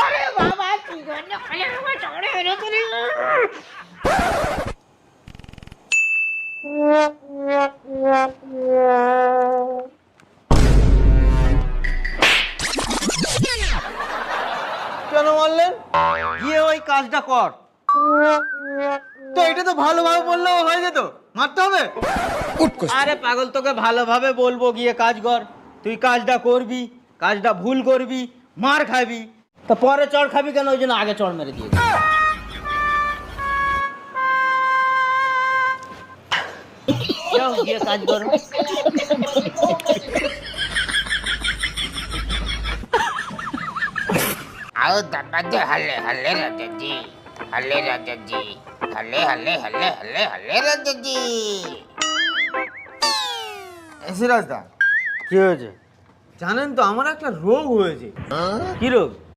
আরে বাবা কি গন্ধ খালি আমার চড়ে এনে তুলি। কেন মারলেন? গিয়ে ওই কাজটা কর। তো এটা তো ভালোভাবে বললেও হয়ে যেত, মারতে হবে? আরে পাগল, তোকে ভালোভাবে বলবো গিয়ে কাজ কর, তুই কাজটা করবি, কাজটা ভুল করবি, মার খাবি, তা পরে চড় খাবি কেন? ওই জন্য আগে চড় মেরে দিয়ে যাও, গিয়ে কাজ করো। आओ दरवाजे हल्ले हल्ले राजा जी, हल्ले राजा जी, हल्ले हल्ले हल्ले हल्ले हल्ले राजा जी। সিরাজদা, কি হয়েছে? জানেন তো আমার একটা রোগ হয়েছে। हाँ? কি রোগ?